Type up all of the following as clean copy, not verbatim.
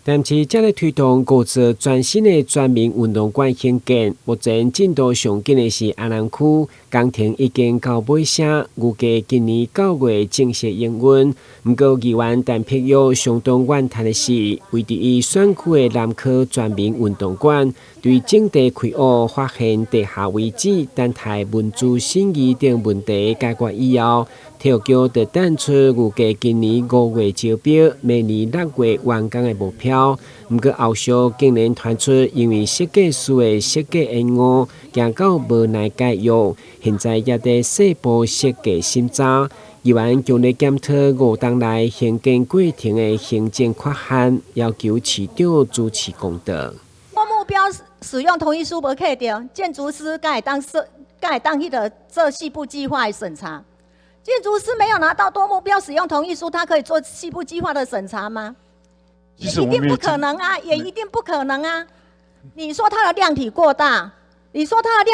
但是，這個推動高職全新的全民運動館興建，目前進度上緊的是安南區工程已經到尾聲，預計今年9月正式營運。不過，議員陳培佑相當怨嘆的是，位於伊選區的南科全民運動館，對整地開挖發現地下遺址、等待文資審議等問題解決以後，體育局就淡出預計今年5月招標，明年6月完工的目標。不過後續竟然傳出，因為設計師的設計延誤，行到無奈解約，現在也在細部設計審查。議員強烈檢討5年來興建過程的行政缺陷，要求市長主持公道。目標使用同意書無刻掉，建築師該當迄個做細部計劃的審查。建築師沒有拿到多目標使用同意書，他可以做細部計劃的審查嗎？也一定不可能啊，也一定不可能啊！你說它的量體過大，那你說它的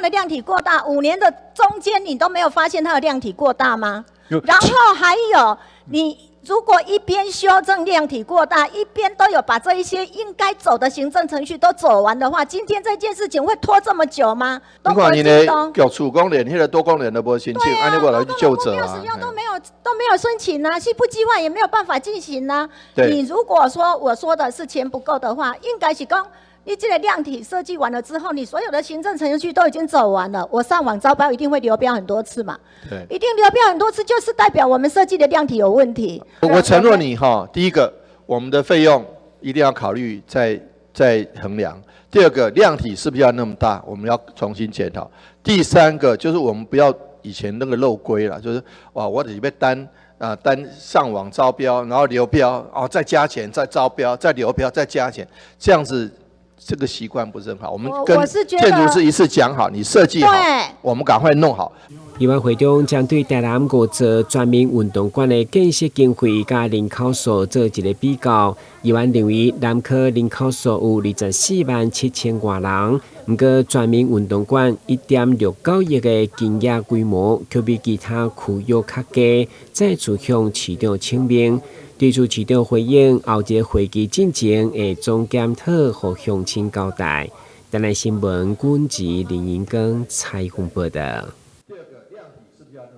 量體過大，5年的中間你都沒有發現它的量體過大嗎？然後還有，你如果一邊修正量體過大，一邊都有把這一些應該走的行政程序都走完的話，今天這件事情會拖這麼久嗎？你看你的局處講連迄個多功能都沒申請，按你過來去就責啊。都沒有申請啊，西部計劃也沒有辦法進行啊。你如果說我說的是錢不夠的話，應該是講你這個量體設計完了之後，你所有的行政程序都已經走完了，我上網招標一定會流標很多次嘛。對，一定流標很多次，就是代表我們設計的量體有問題。我承諾你哈，第一個，我們的費用一定要考慮再衡量。第二個，量體是不是要那麼大，我們要重新檢討。第三個就是我們不要以前那個漏規了，就是哇，我得被單上網招標，然後流標哦，再加錢，再招標，再流標，再加錢，這樣子這個習慣不是很好。我們跟建築師一次講好，你設計好，我們趕快弄好。議員會中將對台南5座全民運動館的建設經費加人口數做一個比較。議員認為南科人口數有24萬7千多人，不過全民運動館1.69億的經營規模，卻比其他區域較低，再次向市長請命。對此市長回應，後一個會期進前會總檢討和鄉親交代。台南新聞，軍籍林英光採訪報道。